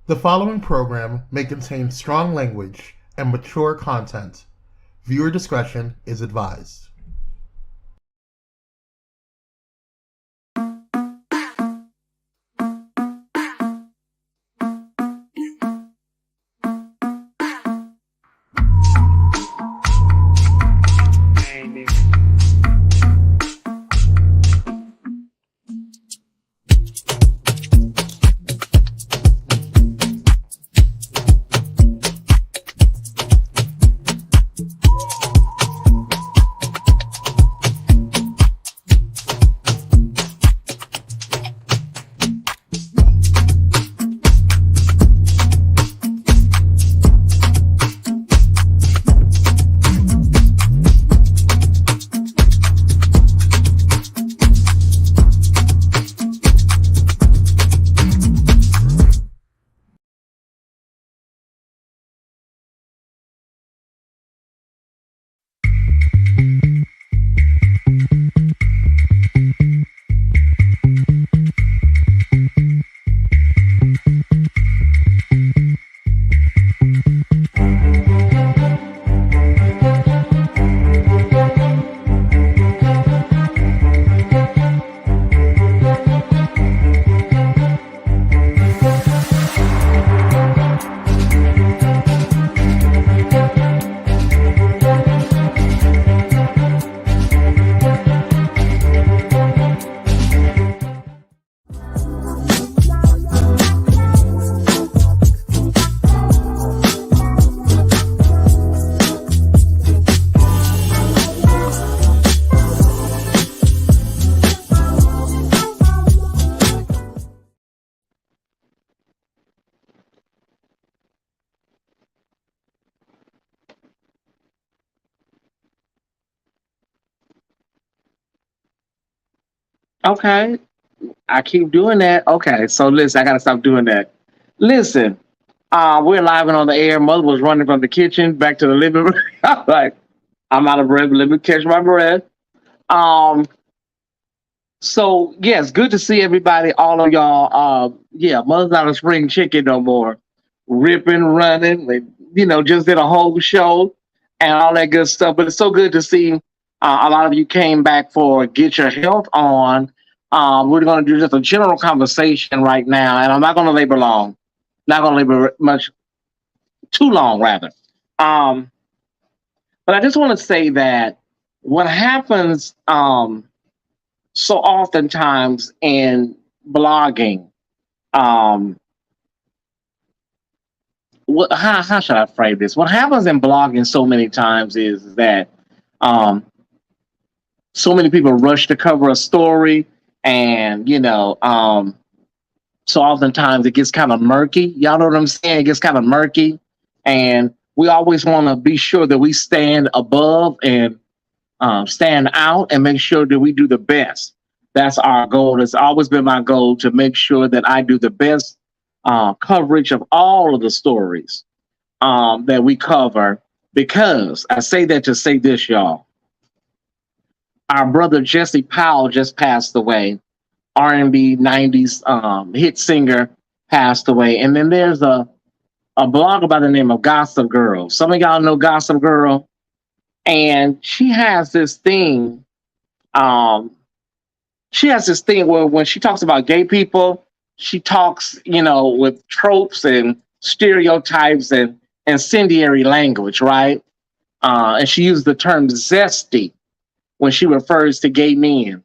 The following program may contain strong language and mature content. Viewer discretion is advised. Okay, I keep doing that. Okay, so listen, I gotta stop doing that. Listen, we're live and on the air. Mother was running from the kitchen back to the living room. I'm like, I'm out of breath. Let me catch my breath. Um, so yes, good to see everybody, all of y'all. Yeah, Mother's not a spring chicken no more. Ripping, running, just did a whole show and all that good stuff. But it's so good to see a lot of you came back for Get Your Health On. We're going to do just a general conversation right now, and I'm not going to labor long, not going to labor much, too long rather. Um, but I just want to say that what happens so oftentimes in blogging, um, how should I frame this? What happens in blogging so many times is that um, so many people rush to cover a story, and so oftentimes it gets kind of murky. Y'all know what I'm saying? It gets kind of murky, and we always want to be sure that we stand above and stand out and make sure that we do the best. That's our goal. It's always been my goal to make sure that I do the best coverage of all of the stories that we cover. Because I say that to say this, y'all. Our brother Jesse Powell just passed away. R&B 90s hit singer passed away. And then there's a blogger by the name of Gossip Girl. Some of y'all know Gossip Girl. And she has this thing. She has this thing where when she talks about gay people, she talks, with tropes and stereotypes and incendiary language, right? And she used the term zesty when she refers to gay men,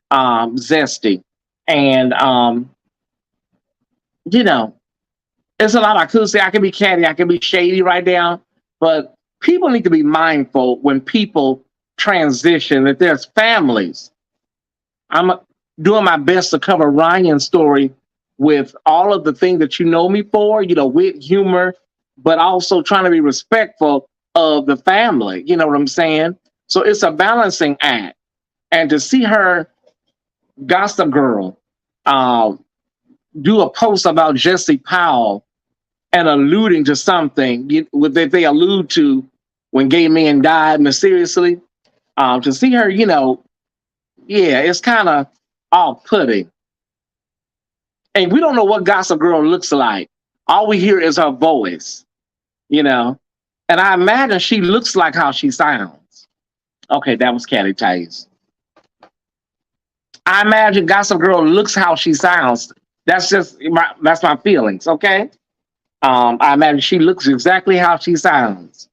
zesty. And, there's a lot I could say. I can be catty, I can be shady right now, but people need to be mindful when people transition that there's families. I'm doing my best to cover Ryan's story with all of the things that you know me for, wit, humor, but also trying to be respectful of the family. You know what I'm saying? So it's a balancing act. And to see her, Gossip Girl, do a post about Jesse Powell and alluding to something that they allude to when gay men died mysteriously, to see her, yeah, it's kind of off-putting. And we don't know what Gossip Girl looks like. All we hear is her voice, you know. And I imagine she looks like how she sounds. Okay, that was Kelly Tyesse. I imagine Gossip Girl looks how she sounds. That's my feelings. Okay. I imagine she looks exactly how she sounds.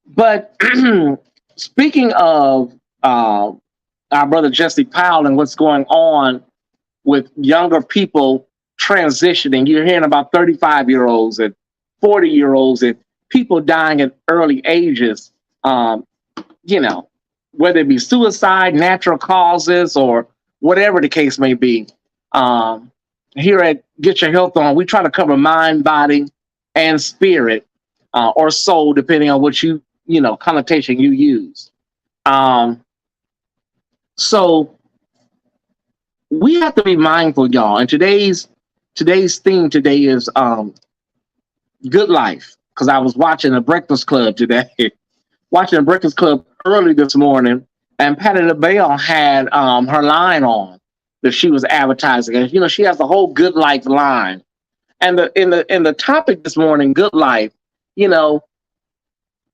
But speaking of our brother Jesse Powell and what's going on with younger people transitioning, you're hearing about 35-year-olds and 40-year-olds and people dying at early ages. You know, whether it be suicide, natural causes, or whatever the case may be. Here at Get Your Health On, we try to cover mind, body, and spirit, or soul, depending on what connotation you use. So we have to be mindful, y'all. And today's theme today is good life. Because I was watching the Breakfast Club today, watching the Breakfast Club early this morning, and Patti LaBelle had her line on that she was advertising. And she has the whole good life line. And in the topic this morning, good life,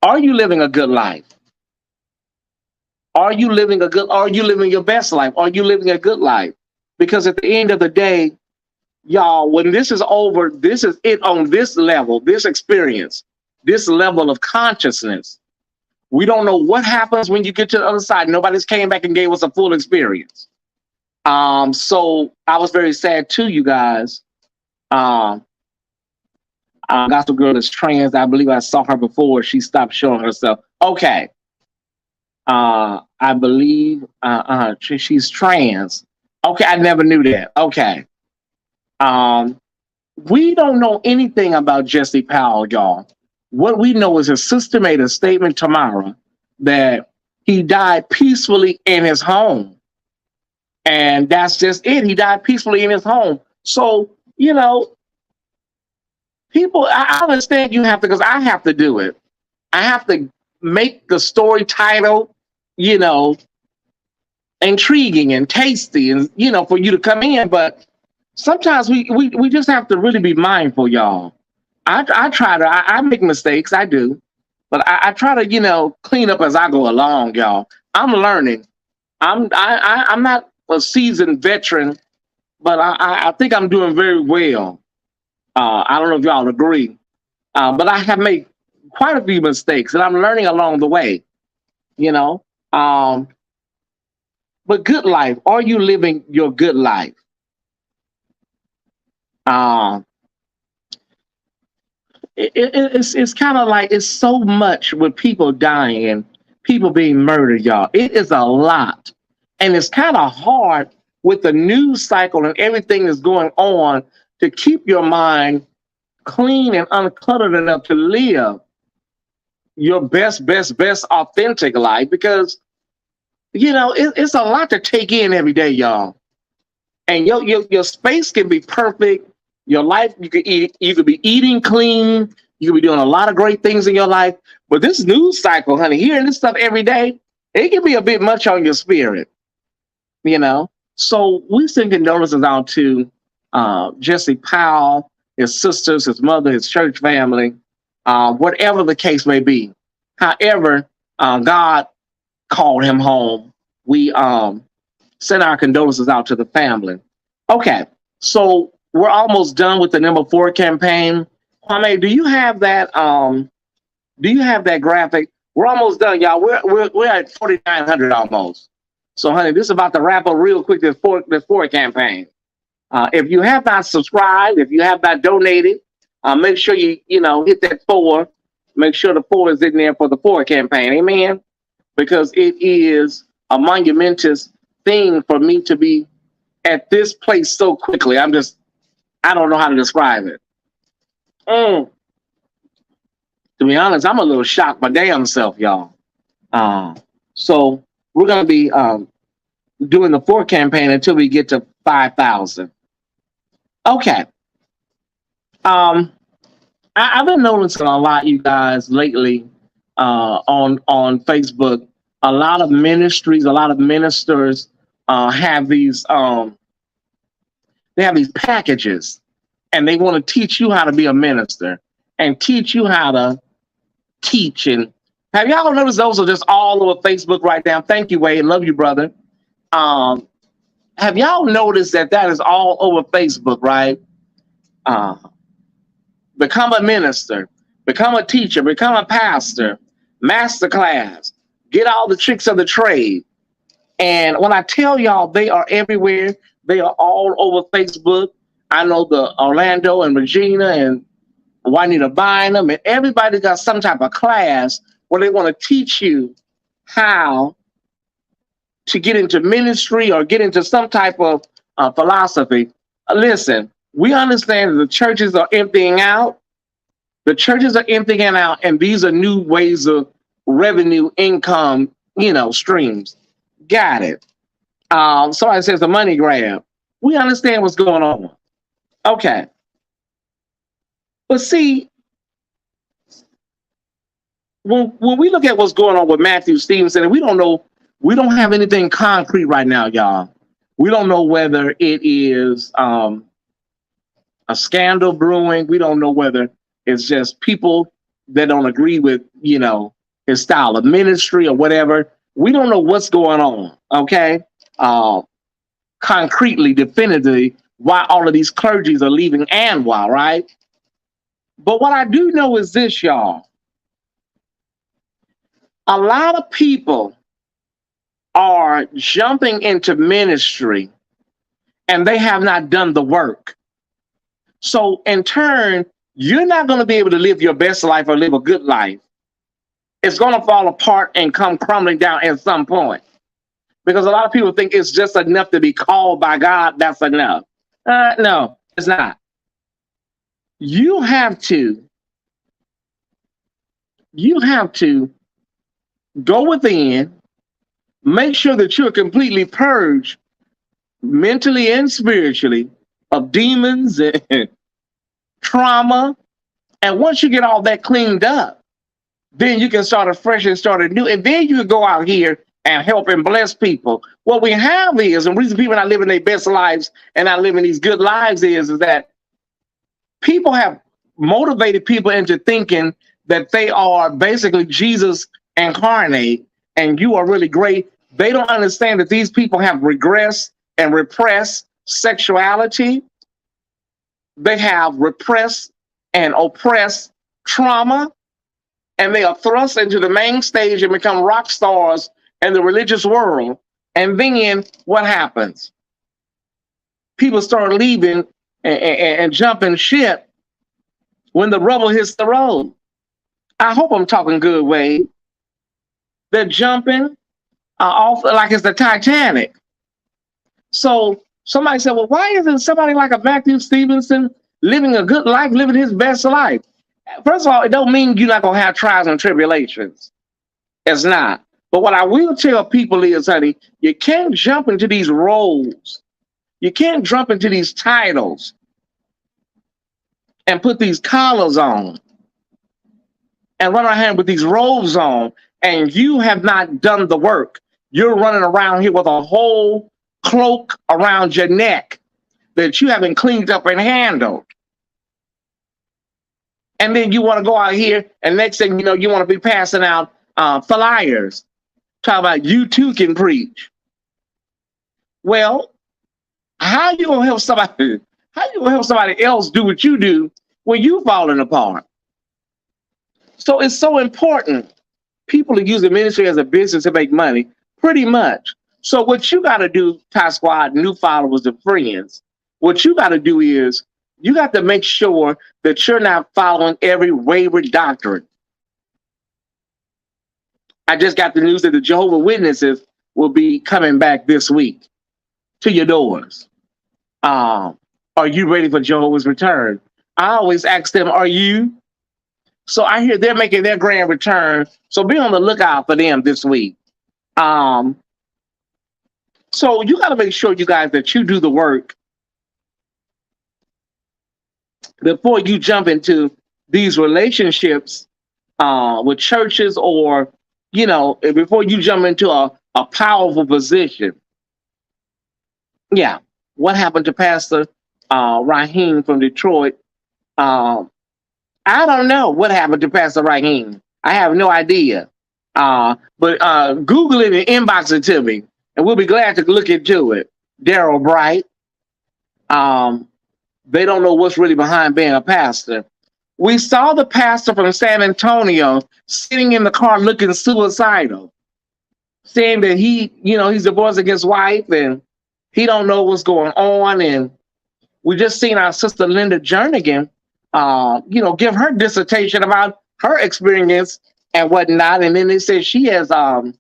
are you living a good life? Are you living your best life? Are you living a good life? Because at the end of the day, y'all, when this is over, this is it on this level, this experience, this level of consciousness. We don't know what happens when you get to the other side. Nobody's came back and gave us a full experience. So I was very sad too, you guys. Gospel Girl is trans. I believe I saw her before. She stopped showing herself. Okay. I believe she's trans. Okay, I never knew that. Okay. We don't know anything about Jesse Powell, y'all. What we know is his sister made a statement tomorrow that he died peacefully in his home. And that's just it. He died peacefully in his home. So, people, I understand you have to, because I have to do it. I have to make the story title, intriguing and tasty and, for you to come in. But sometimes we just have to really be mindful, y'all. I make mistakes, I do, but I try to, clean up as I go along, y'all. I'm learning. I'm not a seasoned veteran, but I think I'm doing very well. I don't know if y'all agree, but I have made quite a few mistakes, and I'm learning along the way. But good life. Are you living your good life? It's kind of like it's so much with people dying and people being murdered, y'all. It is a lot, and it's kind of hard with the news cycle and everything that's going on to keep your mind clean and uncluttered enough to live your best authentic life, because it's a lot to take in every day, y'all. And your space can be perfect. Your life, you could be eating clean, you could be doing a lot of great things in your life. But this news cycle, honey, hearing this stuff every day, it can be a bit much on your spirit. So we send condolences out to Jesse Powell, his sisters, his mother, his church family, whatever the case may be. However, God called him home. We send our condolences out to the family. Okay, so we're almost done with the number 4 campaign. Kwame, do you have that? Do you have that graphic? We're almost done, y'all. We're at 4,900 almost. So, honey, this is about to wrap up real quick. This 4 campaign. If you have not subscribed, if you have not donated, make sure you hit that 4. Make sure the 4 is in there for the 4 campaign. Amen. Because it is a monumentous thing for me to be at this place so quickly. I don't know how to describe it. To be honest, I'm a little shocked my damn self, y'all. So we're going to be doing the 4 campaign until we get to 5,000. Okay. I've been noticing a lot, you guys, lately on Facebook. A lot of ministries, a lot of ministers have these they have these packages, and they want to teach you how to be a minister and teach you how to teach. And have y'all noticed those are just all over Facebook right now? Thank you, Wade. Love you, brother. Have y'all noticed that is all over Facebook, right? Become a minister, become a teacher, become a pastor, master class, get all the tricks of the trade. And when I tell y'all, they are everywhere. They are all over Facebook. I know the Orlando and Regina and Juanita Bynum, and everybody got some type of class where they want to teach you how to get into ministry or get into some type of philosophy. Listen, we understand that the churches are emptying out. The churches are emptying out, and these are new ways of revenue, income, streams. Got it. Somebody says a money grab. We understand what's going on. Okay. But see, when we look at what's going on with Matthew Stevenson, and we don't have anything concrete right now, y'all. We don't know whether it is a scandal brewing. We don't know whether it's just people that don't agree with, his style of ministry or whatever. We don't know what's going on, okay? Concretely, definitively, why all of these clergies are leaving and why, right? But what I do know is this, y'all. A lot of people are jumping into ministry and they have not done the work. So in turn, you're not going to be able to live your best life or live a good life. It's going to fall apart and come crumbling down at some point. Because a lot of people think it's just enough to be called by God. That's enough. No, it's not. You have to go within, make sure that you're completely purged mentally and spiritually of demons and trauma. And once you get all that cleaned up, then you can start afresh and start anew. And then you can go out here and help and bless people. What we have is, and the reason people are not living their best lives and not living these good lives is that people have motivated people into thinking that they are basically Jesus incarnate and you are really great. They don't understand that these people have regressed and repressed sexuality. They have repressed and oppressed trauma, and they are thrust into the main stage and become rock stars in the religious world. And then what happens? People start leaving and jumping ship when the rubble hits the road. I hope I'm talking good, Wade. They're jumping off like it's the Titanic. So somebody said, well, why isn't somebody like a Matthew Stevenson living a good life, living his best life? First of all, it don't mean you're not going to have trials and tribulations. It's not. But what I will tell people is, honey, you can't jump into these roles. You can't jump into these titles and put these collars on and run around with these robes on, and you have not done the work. You're running around here with a whole cloak around your neck that you haven't cleaned up and handled. And then you want to go out here, and next thing you know, you want to be passing out flyers. Talk about you too can preach. Well, how you gonna help somebody? How you gonna help somebody else do what you do when you falling apart? So it's so important. People are using ministry as a business to make money, pretty much. So what you got to do, Ty Squad, new followers and friends, what you got to do is you got to make sure that you're not following every wayward doctrine. I just got the news that the Jehovah's Witnesses will be coming back this week to your doors. Are you ready for Jehovah's return? I always ask them, are you? So I hear they're making their grand return. So be on the lookout for them this week. So you got to make sure, you guys, that you do the work before you jump into these relationships with churches, or, before you jump into a powerful position. Yeah. What happened to Pastor Raheem from Detroit. Um, I don't know what happened to Pastor Raheem. I have no idea. But Google it and inbox it to me, and we'll be glad to look into it. Daryl Bright. Um, they don't know what's really behind being a pastor. We saw the pastor from San Antonio sitting in the car looking suicidal, saying that he's divorced against wife and he don't know what's going on. And we just seen our sister Linda Jernigan, give her dissertation about her experience and whatnot. And then they say she's been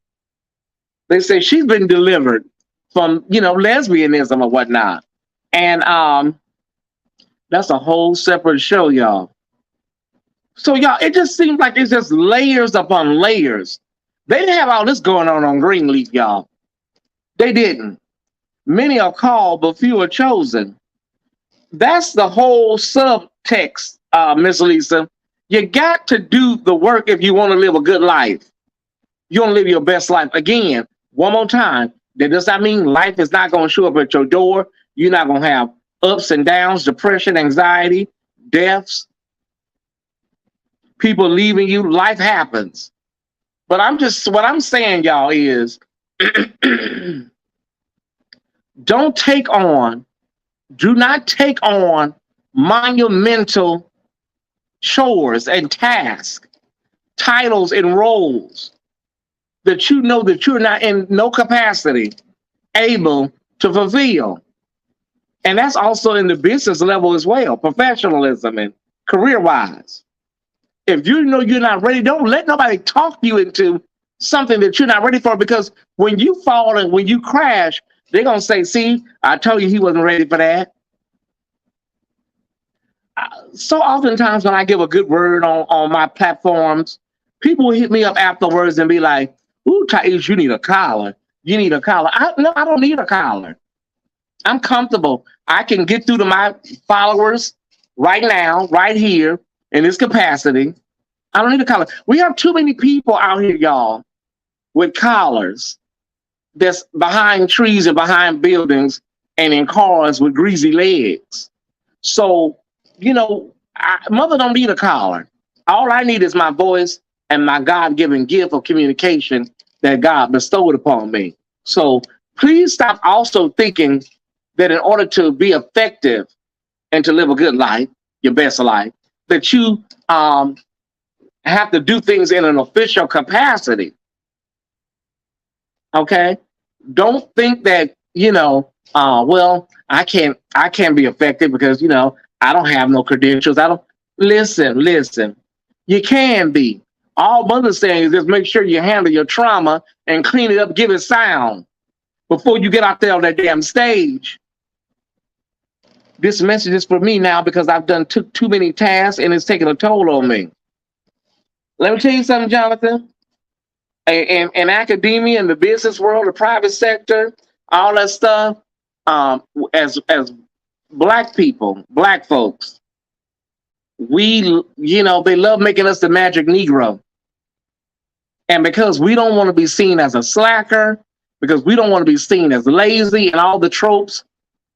delivered from, lesbianism or whatnot. And that's a whole separate show, y'all. So, y'all, it just seems like it's just layers upon layers. They didn't have all this going on Greenleaf, y'all. They didn't. Many are called, but few are chosen. That's the whole subtext, Miss Lisa. You got to do the work if you want to live a good life. You want to live your best life. Again, one more time, that does not mean life is not going to show up at your door. You're not going to have ups and downs, depression, anxiety, deaths, people leaving you. Life happens. But what I'm saying, y'all, is do not take on monumental chores and tasks, titles and roles that you know that you're not in no capacity able to fulfill. And that's also in the business level as well, professionalism and career-wise. If you know you're not ready, don't let nobody talk you into something that you're not ready for, because when you fall and when you crash, they're going to say, see, I told you he wasn't ready for that. So oftentimes when I give a good word on my platforms, people will hit me up afterwards and be like, ooh, Tyesse, you need a collar. You need a collar. No, I don't need a collar. I'm comfortable. I can get through to my followers right now, right here, in this capacity. I don't need a collar. We have too many people out here, y'all, with collars that's behind trees and behind buildings and in cars with greasy legs. So, mother don't need a collar. All I need is my voice and my God-given gift of communication that God bestowed upon me. So please stop also thinking that in order to be effective and to live a good life, your best life, that you have to do things in an official capacity. Okay? Don't think that, I can't be effective because, I don't have no credentials. Listen. You can be. All mother's saying is just make sure you handle your trauma and clean it up, give it sound before you get out there on that damn stage. This message is for me now because I've done too many tasks and it's taken a toll on me. Let me tell you something, Jonathan. In academia, in the business world, the private sector, all that stuff, as Black people, Black folks, they love making us the magic Negro. And because we don't want to be seen as a slacker, because we don't want to be seen as lazy and all the tropes,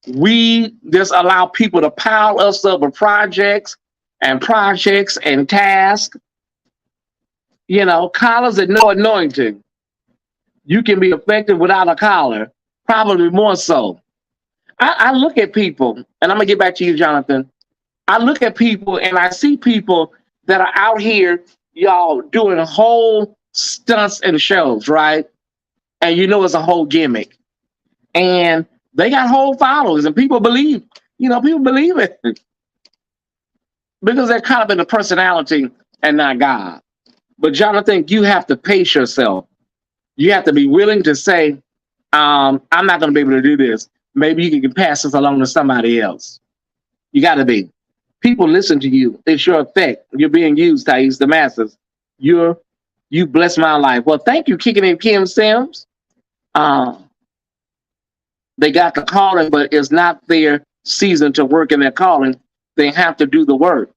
we just allow people to pile us up with projects and tasks. Collars and no anointing. You can be effective without a collar, probably more so. I look at people, and I'm going to get back to you, Jonathan. I look at people and I see people that are out here, y'all, doing whole stunts and shows, right? And it's a whole gimmick. And they got whole followers and people believe it because they're caught up in the personality and not God. But Jonathan, you have to pace yourself. You have to be willing to say, I'm not going to be able to do this. Maybe you can pass this along to somebody else. You got to be. People listen to you. It's your effect. You're being used, Tyesse, the masses. You bless my life. Well, thank you, Kicking in Kim Sims. They got the calling, but it's not their season to work in their calling. They have to do the work.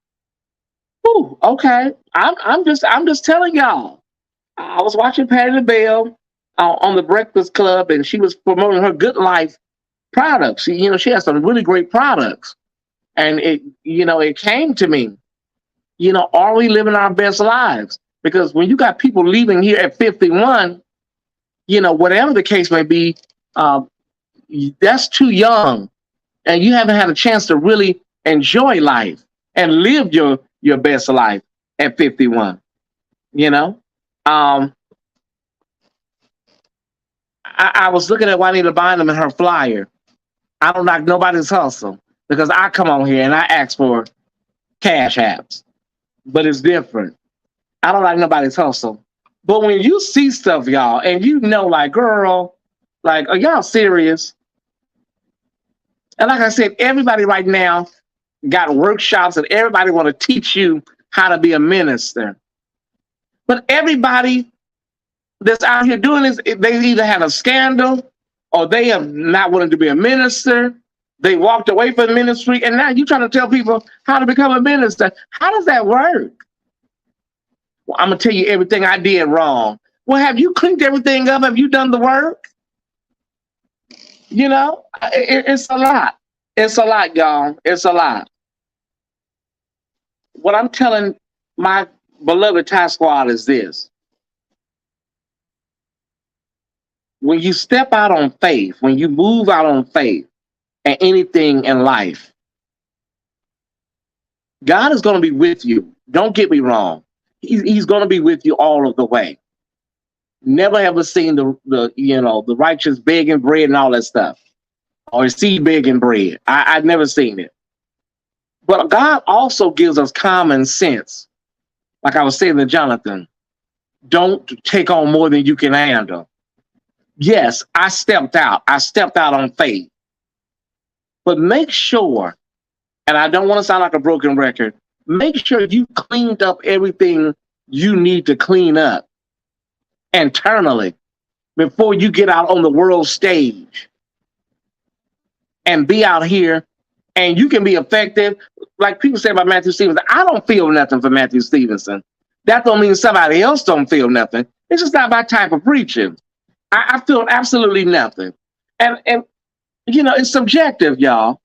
Ooh, okay. I'm just telling y'all. I was watching Patti LaBelle on the Breakfast Club, and she was promoting her Good Life products. She has some really great products. And it came to me, are we living our best lives? Because when you got people leaving here at 51, whatever the case may be, uh, that's too young, and you haven't had a chance to really enjoy life and live your best life at 51. Um, I was looking at Juanita Bynum and her flyer. I don't like nobody's hustle because I come on here and I ask for cash apps, but it's different. I don't like nobody's hustle. But when you see stuff, y'all, and like, girl, like, are y'all serious? And like I said, everybody right now got workshops and everybody want to teach you how to be a minister. But everybody that's out here doing this, they either had a scandal or they have not wanted to be a minister. They walked away from the ministry, and now you're trying to tell people how to become a minister. How does that work? Well, I'm going to tell you everything I did wrong. Well, have you cleaned everything up? Have you done the work? It's a lot. It's a lot, y'all. It's a lot. What I'm telling my beloved Thai squad is this. When you step out on faith, when you move out on faith and anything in life, God is going to be with you. Don't get me wrong. He's going to be with you all of the way. Never ever seen the righteous begging bread and all that stuff, or seed begging bread. I've never seen it. But God also gives us common sense. Like I was saying to Jonathan, don't take on more than you can handle. Yes, I stepped out. I stepped out on faith. But make sure, and I don't want to sound like a broken record, make sure you cleaned up everything you need to clean up internally before you get out on the world stage and be out here, and you can be effective. Like people say about Matthew Stevenson, I don't feel nothing for Matthew Stevenson. That don't mean somebody else don't feel nothing. It's just not my type of preaching. I feel absolutely nothing. And it's subjective, y'all.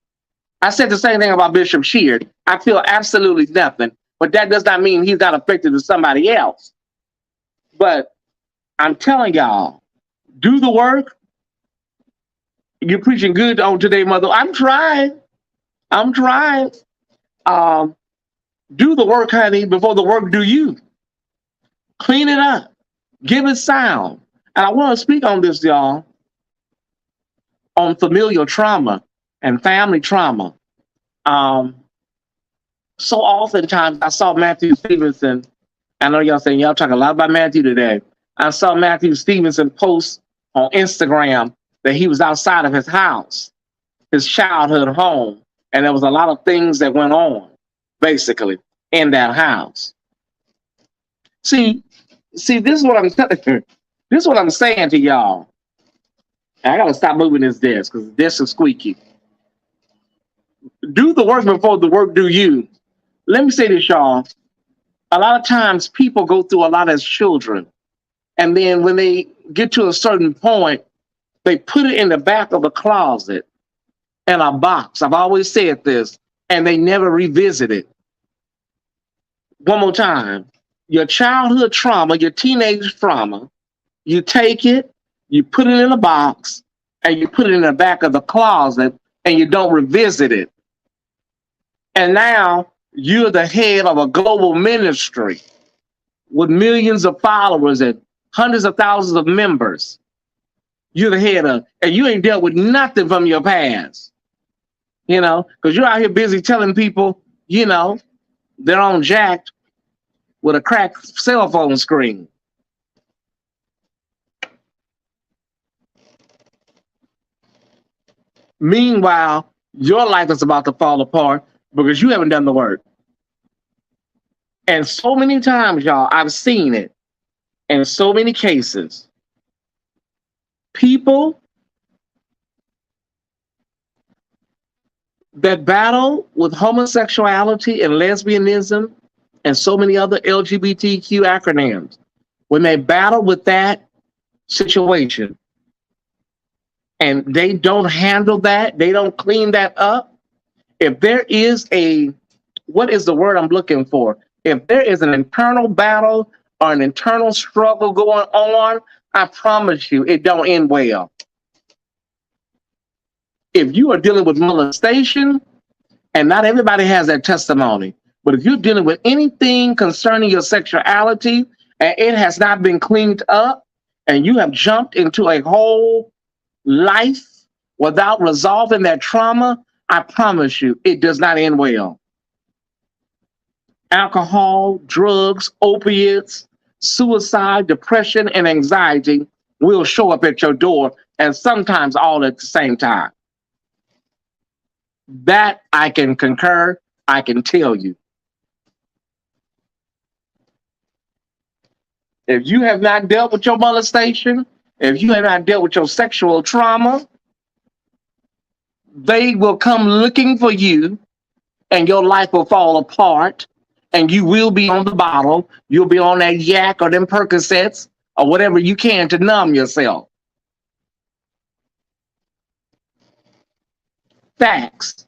I said the same thing about Bishop Sheard. I feel absolutely nothing, but that does not mean he's not affected to somebody else. But I'm telling y'all, do the work. You're preaching good on today, mother. I'm trying. Do the work, honey, before the work do you. Clean it up. Give it sound. And I want to speak on this, y'all, on familial trauma and family trauma. So oftentimes I saw Matthew Stevenson. I know y'all saying y'all talk a lot about Matthew today. I saw Matthew Stevenson post on Instagram that he was outside of his house, his childhood home, and there was a lot of things that went on, basically, in that house. See, this is what I'm telling you. This is what I'm saying to y'all. I gotta stop moving this desk because the desk is squeaky. Do the work before the work do you. Let me say this, y'all. A lot of times people go through a lot as children. And then when they get to a certain point, they put it in the back of a closet in a box. I've always said this, and they never revisit it. One more time. Your childhood trauma, your teenage trauma, you take it, you put it in a box, and you put it in the back of the closet, and you don't revisit it. And now you're the head of a global ministry with millions of followers and hundreds of thousands of members. You're the head of, and you ain't dealt with nothing from your past, because you're out here busy telling people, they're on jacked with a cracked cell phone screen. Meanwhile, your life is about to fall apart because you haven't done the work. And so many times, y'all, I've seen it in so many cases. People that battle with homosexuality and lesbianism and so many other LGBTQ acronyms, when they battle with that situation and they don't handle that, they don't clean that up, If there is what is the word I'm looking for? If there is an internal battle or an internal struggle going on, I promise you, it don't end well. If you are dealing with molestation, and not everybody has that testimony, but if you're dealing with anything concerning your sexuality and it has not been cleaned up, and you have jumped into a whole life without resolving that trauma, I promise you, it does not end well. Alcohol, drugs, opiates, suicide, depression, and anxiety will show up at your door, and sometimes all at the same time. That I can concur, I can tell you. If you have not dealt with your molestation, if you have not dealt with your sexual trauma, they will come looking for you, and your life will fall apart, and you will be on the bottle. You'll be on that yak or them Percocets or whatever you can to numb yourself. Facts.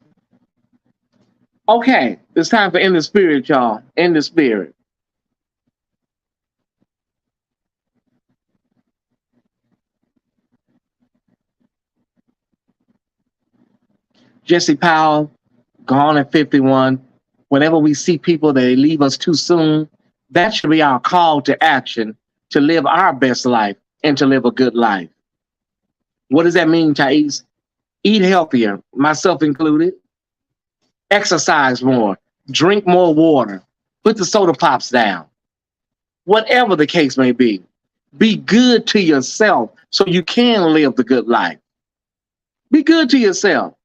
Okay, it's time for In the Spirit, y'all. In the Spirit. Jesse Powell, gone at 51. Whenever we see people that leave us too soon, that should be our call to action to live our best life and to live a good life. What does that mean, Tyesse? Eat healthier, myself included. Exercise more, drink more water, put the soda pops down. Whatever the case may be good to yourself so you can live the good life. Be good to yourself.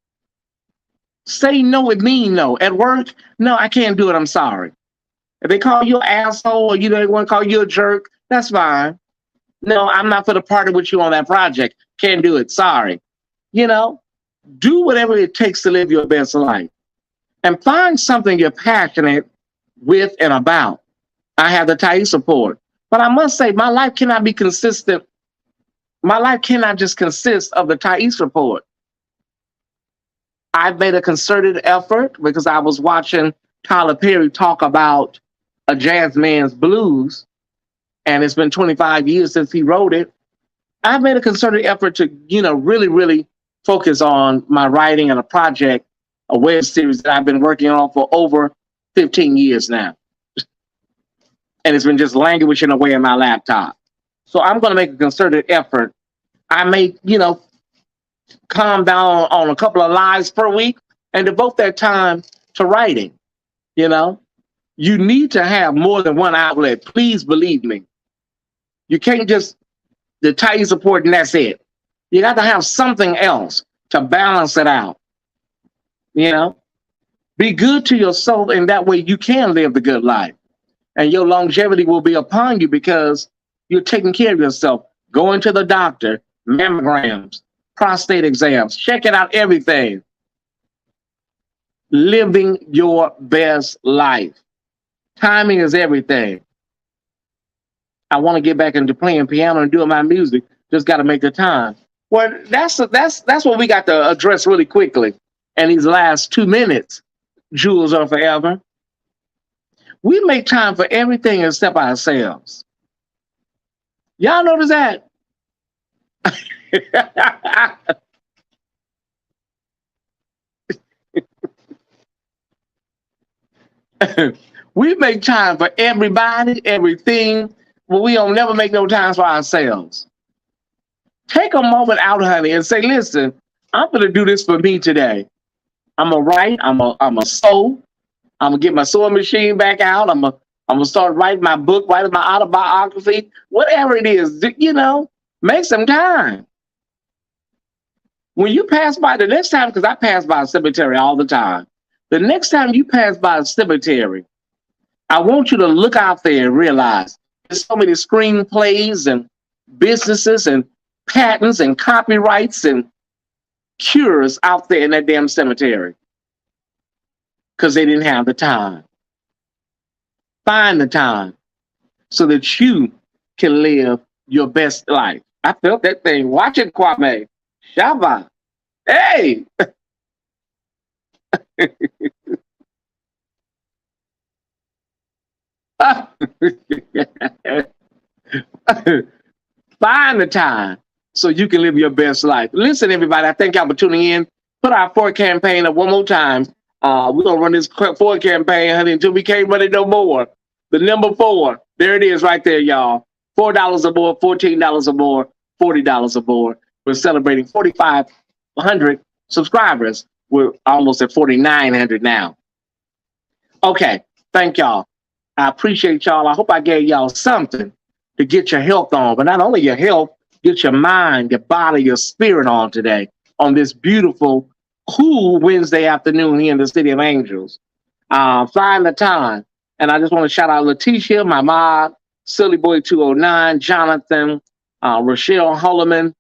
Say no, it mean no. At work, no, I can't do it, I'm sorry. If they call you an asshole or they want to call you a jerk, that's fine. No, I'm not for the party with you on that project. Can't do it, sorry. Do whatever it takes to live your best life. And find something you're passionate with and about. I have the Tyesse support. But I must say, my life cannot be consistent. My life cannot just consist of the Tyesse report. I've made a concerted effort because I was watching Tyler Perry talk about A Jazz Man's Blues, and it's been 25 years since he wrote it. I've made a concerted effort to, really, really focus on my writing and a project, a web series that I've been working on for over 15 years now. And it's been just languishing away in my laptop. So I'm going to make a concerted effort. I may, calm down on a couple of lies per week and devote that time to writing. You need to have more than one outlet. Please believe me. You can't just the Tyesse support and that's it. You got to have something else to balance it out. Be good to yourself, and that way you can live the good life. And your longevity will be upon you because you're taking care of yourself, going to the doctor, mammograms, prostate exams, checking out everything. Living your best life. Timing is everything. I want to get back into playing piano and doing my music. Just got to make the time. Well, that's what we got to address really quickly. And these last 2 minutes, jewels are forever. We make time for everything except ourselves. Y'all notice that? We make time for everybody, everything, but we don't never make no time for ourselves. Take a moment out, honey, and say, listen, I'm going to do this for me today. I'm going to write. I'm going to sew. I'm going to get my sewing machine back out. I'm going to start writing my book, writing my autobiography, whatever it is, make some time. When you pass by the next time, because I pass by a cemetery all the time, the next time you pass by a cemetery, I want you to look out there and realize there's so many screenplays and businesses and patents and copyrights and cures out there in that damn cemetery because they didn't have the time. Find the time so that you can live your best life. I felt that thing. Watch it, Kwame. Shabba. Hey! Find the time so you can live your best life. Listen, everybody, I thank y'all for tuning in. Put our Ford campaign up one more time. We're going to run this Ford campaign, honey, until we can't run it no more. The number 4, there it is right there, y'all. $4 or more, $14 or more, $40 or more. We're celebrating 4,500 subscribers. We're almost at 4,900 now. Okay, thank y'all. I appreciate y'all. I hope I gave y'all something to get your health on, but not only your health, get your mind, your body, your spirit on today on this beautiful, cool Wednesday afternoon here in the City of Angels. Find the time. And I just want to shout out Letitia, my mom, Silly Boy 209, Jonathan, Rochelle Holloman,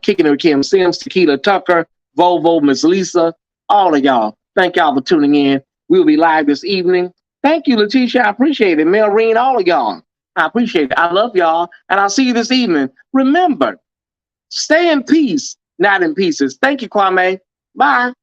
Kicking It with Kim Sims, Tequila Tucker, Volvo, Miss Lisa, all of y'all. Thank y'all for tuning in. We'll be live this evening. Thank you, Letitia. I appreciate it. Melreen, all of y'all. I appreciate it. I love y'all. And I'll see you this evening. Remember, stay in peace, not in pieces. Thank you, Kwame. Bye.